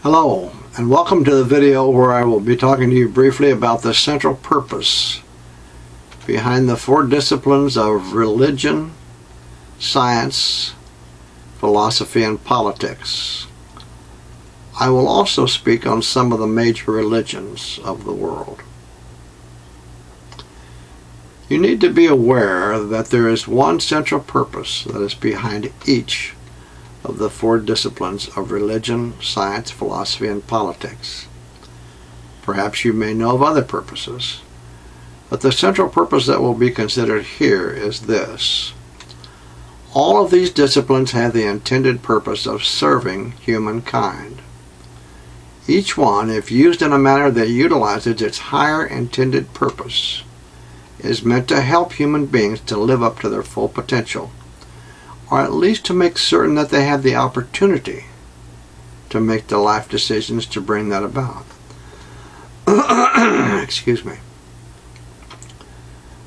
Hello, and welcome to the video where I will be talking to you briefly about the central purpose behind the four disciplines of religion, science, philosophy, and politics. I will also speak on some of the major religions of the world. You need to be aware that there is one central purpose that is behind each of the four disciplines of religion, science, philosophy, and politics. Perhaps you may know of other purposes, but the central purpose that will be considered here is this. All of these disciplines have the intended purpose of serving humankind. Each one, if used in a manner that utilizes its higher intended purpose, is meant to help human beings to live up to their full potential, or at least to make certain that they have the opportunity to make the life decisions to bring that about. Excuse me.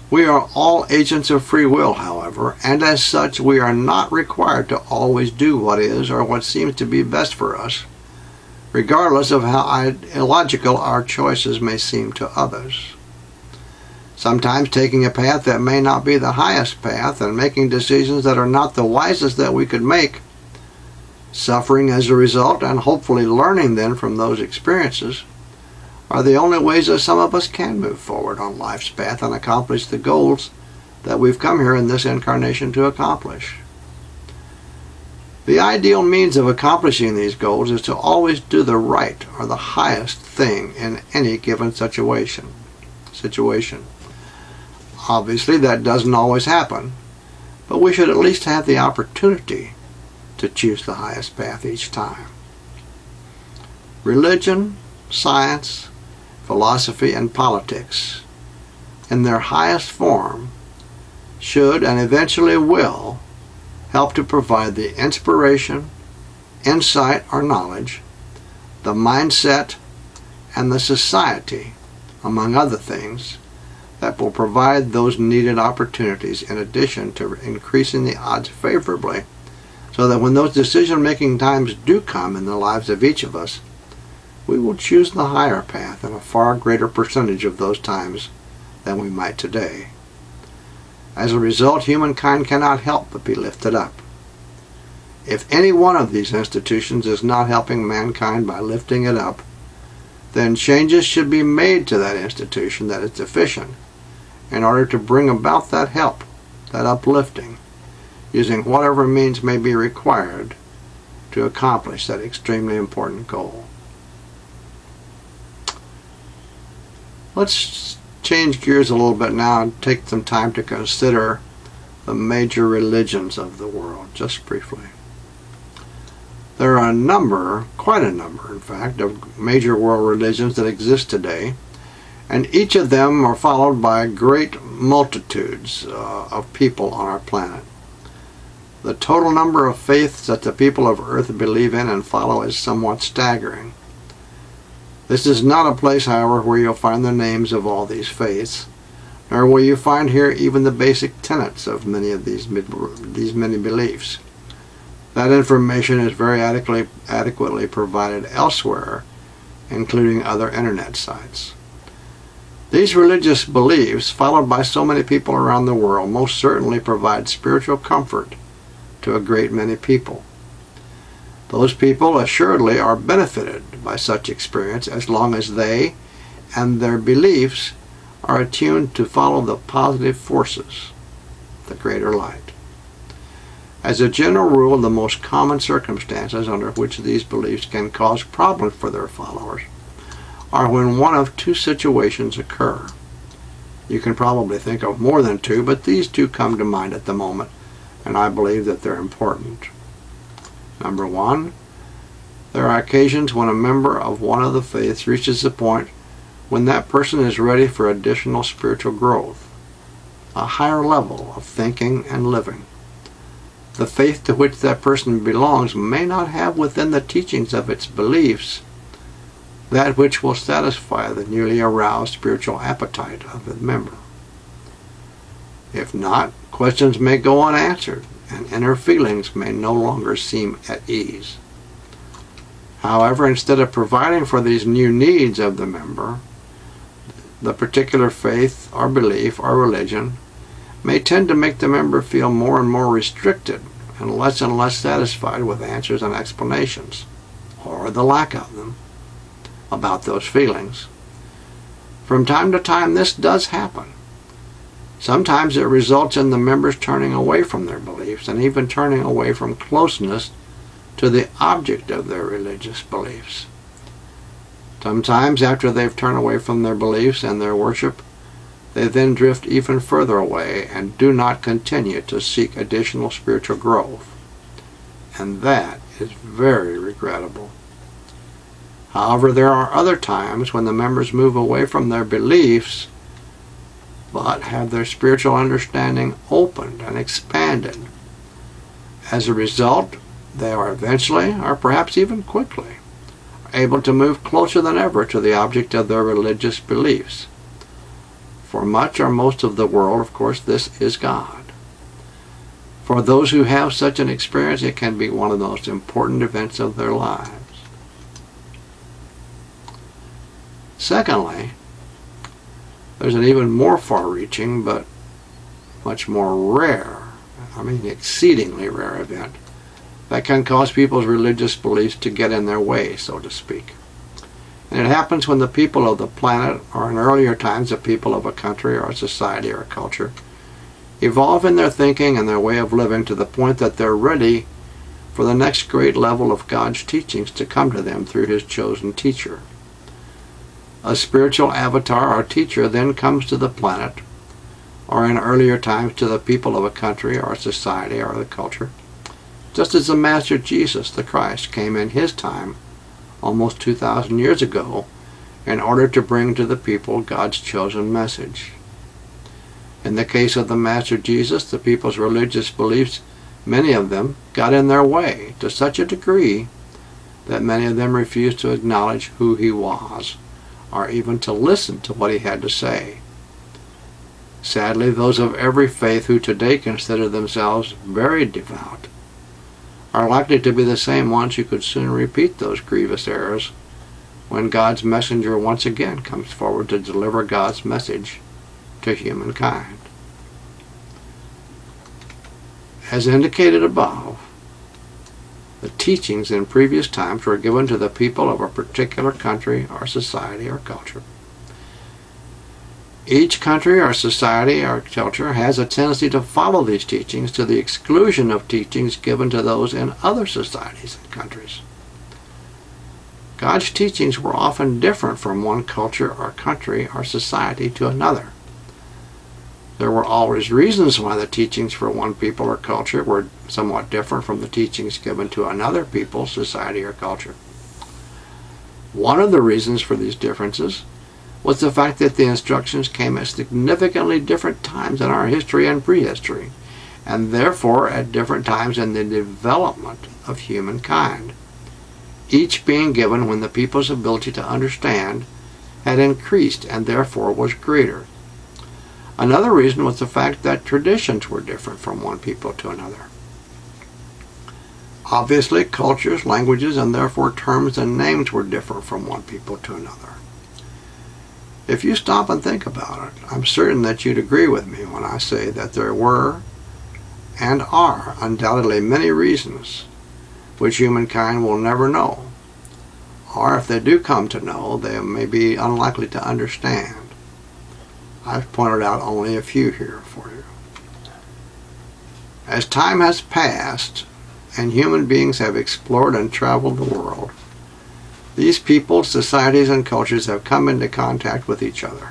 We are all agents of free will, however, and as such we are not required to always do what is or what seems to be best for us, regardless of how illogical our choices may seem to others. Sometimes taking a path that may not be the highest path and making decisions that are not the wisest that we could make, suffering as a result, and hopefully learning then from those experiences, are the only ways that some of us can move forward on life's path and accomplish the goals that we've come here in this incarnation to accomplish. The ideal means of accomplishing these goals is to always do the right or the highest thing in any given situation. Obviously, that doesn't always happen, but we should at least have the opportunity to choose the highest path each time. Religion, science, philosophy, and politics, in their highest form, should and eventually will help to provide the inspiration, insight, or knowledge, the mindset, and the society, among other things, that will provide those needed opportunities in addition to increasing the odds favorably, so that when those decision-making times do come in the lives of each of us, we will choose the higher path in a far greater percentage of those times than we might today. As a result, humankind cannot help but be lifted up. If any one of these institutions is not helping mankind by lifting it up, then changes should be made to that institution that is deficient in order to bring about that help, that uplifting, using whatever means may be required to accomplish that extremely important goal. Let's change gears a little bit now and take some time to consider the major religions of the world, just briefly. There are quite a number in fact, of major world religions that exist today, and each of them are followed by great multitudes of people on our planet. The total number of faiths that the people of Earth believe in and follow is somewhat staggering. This is not a place, however, where you'll find the names of all these faiths, nor will you find here even the basic tenets of many of these many beliefs. That information is very adequately provided elsewhere, including other internet sites. These religious beliefs, followed by so many people around the world, most certainly provide spiritual comfort to a great many people. Those people assuredly are benefited by such experience as long as they and their beliefs are attuned to follow the positive forces, the greater light. As a general rule, the most common circumstances under which these beliefs can cause problems for their followers are when one of two situations occur. You can probably think of more than two, but these two come to mind at the moment, and I believe that they're important. Number one, there are occasions when a member of one of the faiths reaches the point when that person is ready for additional spiritual growth, a higher level of thinking and living. The faith to which that person belongs may not have within the teachings of its beliefs that which will satisfy the newly aroused spiritual appetite of the member. If not, questions may go unanswered, and inner feelings may no longer seem at ease. However, instead of providing for these new needs of the member, the particular faith or belief or religion may tend to make the member feel more and more restricted and less satisfied with answers and explanations, or the lack of them, about those feelings. From time to time, this does happen. Sometimes it results in the members turning away from their beliefs and even turning away from closeness to the object of their religious beliefs. Sometimes after they've turned away from their beliefs and their worship, they then drift even further away and do not continue to seek additional spiritual growth. And that is very regrettable. However, there are other times when the members move away from their beliefs but have their spiritual understanding opened and expanded. As a result, they are eventually, or perhaps even quickly, able to move closer than ever to the object of their religious beliefs. For much or most of the world, of course, this is God. For those who have such an experience, it can be one of the most important events of their lives. Secondly, there's an even more far-reaching but much more rare, exceedingly rare event that can cause people's religious beliefs to get in their way, so to speak. And it happens when the people of the planet, or in earlier times the people of a country or a society or a culture, evolve in their thinking and their way of living to the point that they're ready for the next great level of God's teachings to come to them through His chosen teacher. A spiritual avatar or teacher then comes to the planet, or in earlier times to the people of a country or a society or the culture, just as the Master Jesus, the Christ, came in His time almost 2,000 years ago in order to bring to the people God's chosen message. In the case of the Master Jesus, the people's religious beliefs, many of them, got in their way to such a degree that many of them refused to acknowledge who He was, or even to listen to what He had to say. Sadly, those of every faith who today consider themselves very devout are likely to be the same ones who could soon repeat those grievous errors when God's messenger once again comes forward to deliver God's message to humankind. As indicated above, the teachings in previous times were given to the people of a particular country or society or culture. Each country or society or culture has a tendency to follow these teachings to the exclusion of teachings given to those in other societies and countries. God's teachings were often different from one culture or country or society to another. There were always reasons why the teachings for one people or culture were somewhat different from the teachings given to another people, society, or culture. One of the reasons for these differences was the fact that the instructions came at significantly different times in our history and prehistory, and therefore at different times in the development of humankind, each being given when the people's ability to understand had increased and therefore was greater. Another reason was the fact that traditions were different from one people to another. Obviously, cultures, languages, and therefore terms and names were different from one people to another. If you stop and think about it, I'm certain that you'd agree with me when I say that there were and are undoubtedly many reasons which humankind will never know, or if they do come to know, they may be unlikely to understand. I've pointed out only a few here for you. As time has passed and human beings have explored and traveled the world, these peoples, societies, and cultures have come into contact with each other.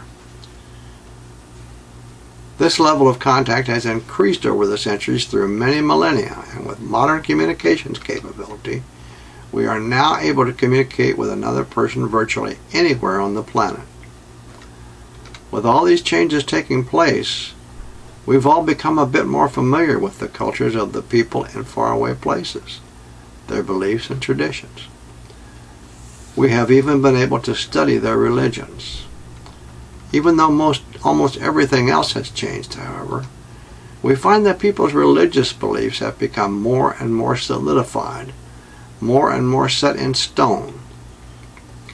This level of contact has increased over the centuries through many millennia, and with modern communications capability, we are now able to communicate with another person virtually anywhere on the planet. With all these changes taking place, we've all become a bit more familiar with the cultures of the people in faraway places, their beliefs and traditions. We have even been able to study their religions. Even though almost everything else has changed, however, we find that people's religious beliefs have become more and more solidified more and more set in stone,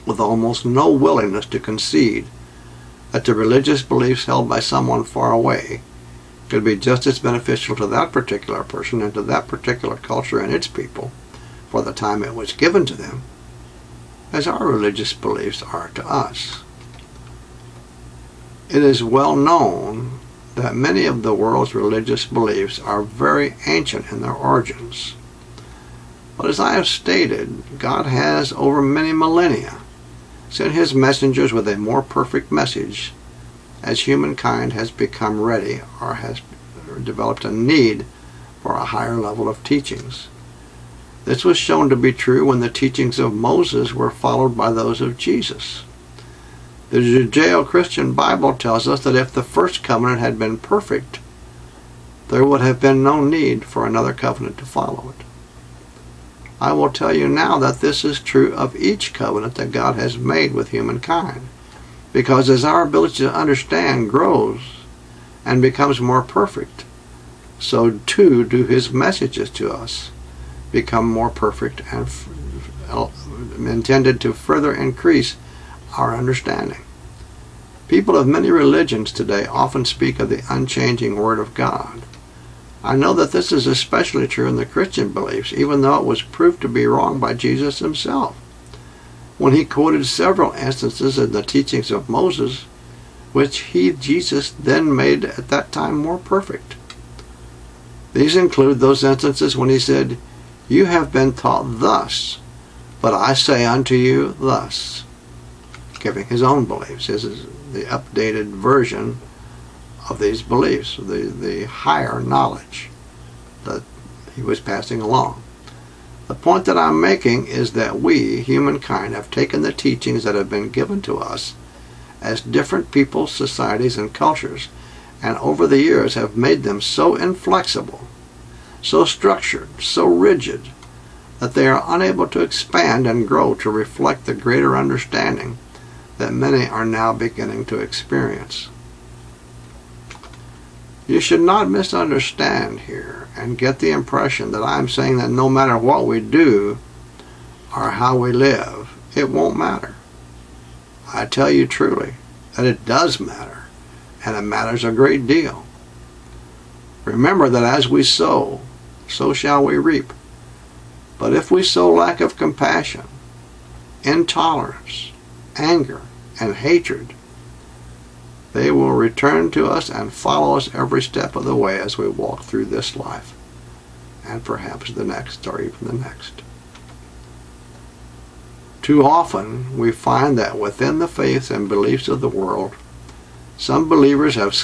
with almost no willingness to concede that the religious beliefs held by someone far away could be just as beneficial to that particular person and to that particular culture and its people for the time it was given to them as our religious beliefs are to us. It is well known that many of the world's religious beliefs are very ancient in their origins. But as I have stated, God has, over many millennia, sent his messengers with a more perfect message as humankind has become ready or has developed a need for a higher level of teachings. This was shown to be true when the teachings of Moses were followed by those of Jesus. The Judeo-Christian Bible tells us that if the first covenant had been perfect, there would have been no need for another covenant to follow it. I will tell you now that this is true of each covenant that God has made with humankind, because as our ability to understand grows and becomes more perfect, so too do his messages to us become more perfect and intended to further increase our understanding. People of many religions today often speak of the unchanging Word of God. I know that this is especially true in the Christian beliefs, even though it was proved to be wrong by Jesus himself, when he quoted several instances in the teachings of Moses, which Jesus, then made at that time more perfect. These include those instances when he said, "You have been taught thus, but I say unto you thus," giving his own beliefs. This is the updated version of these beliefs, the higher knowledge that he was passing along. The point that I'm making is that we, humankind, have taken the teachings that have been given to us as different peoples, societies, and cultures, and over the years have made them so inflexible, so structured, so rigid, that they are unable to expand and grow to reflect the greater understanding that many are now beginning to experience. You should not misunderstand here and get the impression that I'm saying that no matter what we do or how we live, it won't matter. I tell you truly that it does matter, and it matters a great deal. Remember that as we sow, so shall we reap. But if we sow lack of compassion, intolerance, anger, and hatred, they will return to us and follow us every step of the way as we walk through this life, and perhaps the next, or even the next. Too often, we find that within the faiths and beliefs of the world, some believers have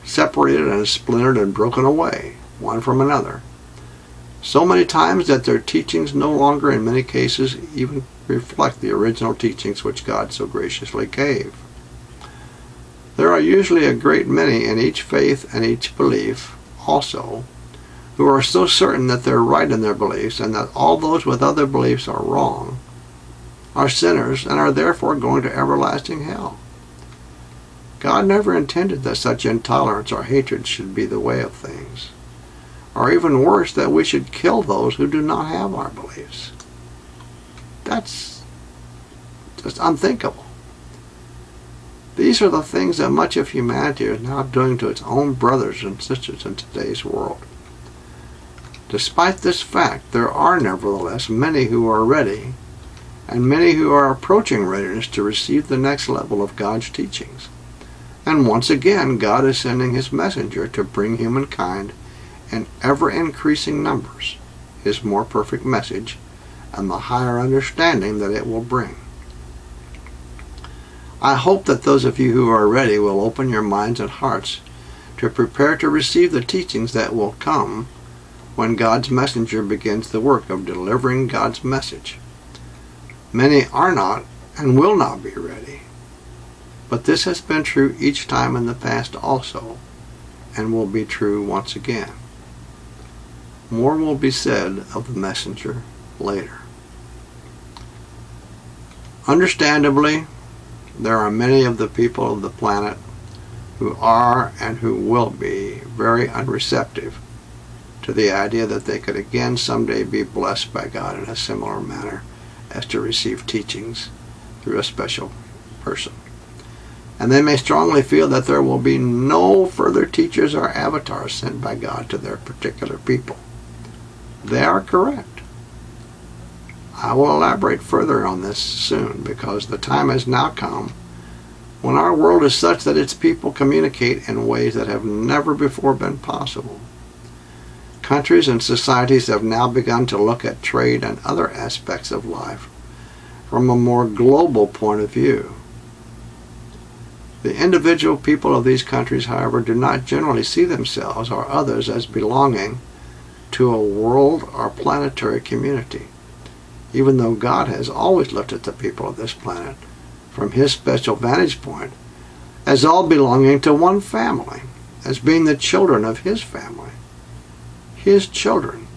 separated and splintered and broken away, one from another, so many times that their teachings no longer, in many cases, even reflect the original teachings which God so graciously gave. There are usually a great many in each faith and each belief, also, who are so certain that they're right in their beliefs and that all those with other beliefs are wrong, are sinners, and are therefore going to everlasting hell. God never intended that such intolerance or hatred should be the way of things, or even worse, that we should kill those who do not have our beliefs. That's just unthinkable. These are the things that much of humanity is now doing to its own brothers and sisters in today's world. Despite this fact, there are nevertheless many who are ready, and many who are approaching readiness to receive the next level of God's teachings. And once again, God is sending his messenger to bring humankind in ever-increasing numbers his more perfect message and the higher understanding that it will bring. I hope that those of you who are ready will open your minds and hearts to prepare to receive the teachings that will come when God's messenger begins the work of delivering God's message. Many are not and will not be ready, but this has been true each time in the past also, and will be true once again. More will be said of the messenger later. Understandably, there are many of the people of the planet who are and who will be very unreceptive to the idea that they could again someday be blessed by God in a similar manner as to receive teachings through a special person. And they may strongly feel that there will be no further teachers or avatars sent by God to their particular people. They are correct. I will elaborate further on this soon, because the time has now come when our world is such that its people communicate in ways that have never before been possible. Countries and societies have now begun to look at trade and other aspects of life from a more global point of view. The individual people of these countries, however, do not generally see themselves or others as belonging to a world or planetary community, even though God has always looked at the people of this planet from his special vantage point as all belonging to one family, as being the children of his family, his children,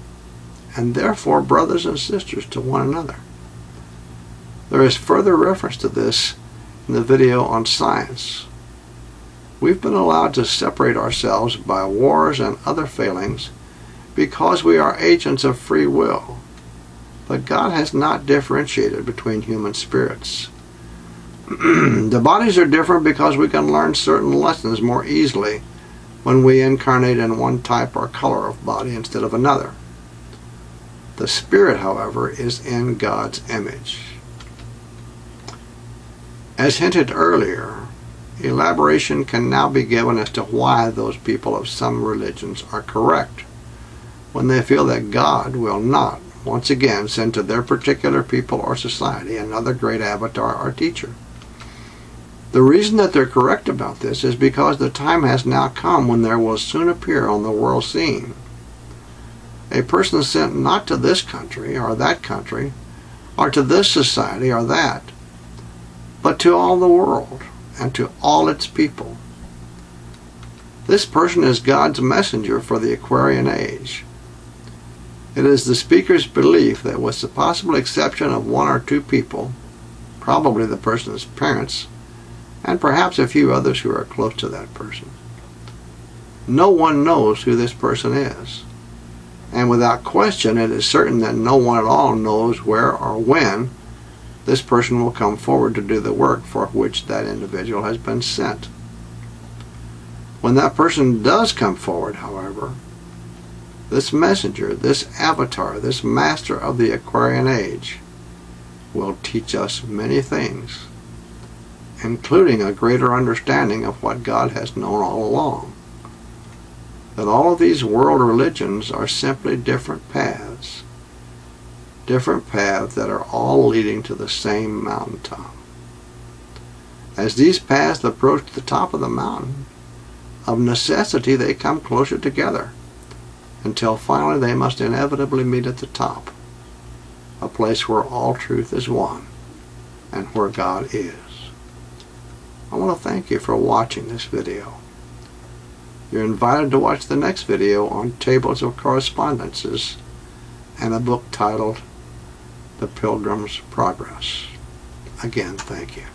and therefore brothers and sisters to one another. There is further reference to this in the video on science. We've been allowed to separate ourselves by wars and other failings because we are agents of free will. But God has not differentiated between human spirits. The bodies are different because we can learn certain lessons more easily when we incarnate in one type or color of body instead of another. The spirit, however, is in God's image. As hinted earlier, elaboration can now be given as to why those people of some religions are correct when they feel that God will not once again send to their particular people or society another great avatar or teacher. The reason that they're correct about this is because the time has now come when there will soon appear on the world scene a person sent not to this country or that country or to this society or that, but to all the world and to all its people. This person is God's messenger for the Aquarian age. It is the speaker's belief that with the possible exception of one or two people, probably the person's parents, and perhaps a few others who are close to that person, no one knows who this person is. And without question, it is certain that no one at all knows where or when this person will come forward to do the work for which that individual has been sent. When that person does come forward, however, this messenger, this avatar, this master of the Aquarian age will teach us many things, including a greater understanding of what God has known all along. That all of these world religions are simply different paths that are all leading to the same mountaintop. As these paths approach the top of the mountain, of necessity they come closer together, until finally they must inevitably meet at the top, a place where all truth is one and where God is. I want to thank you for watching this video. You're invited to watch the next video on tables of correspondences and a book titled The Pilgrim's Progress. Again, thank you.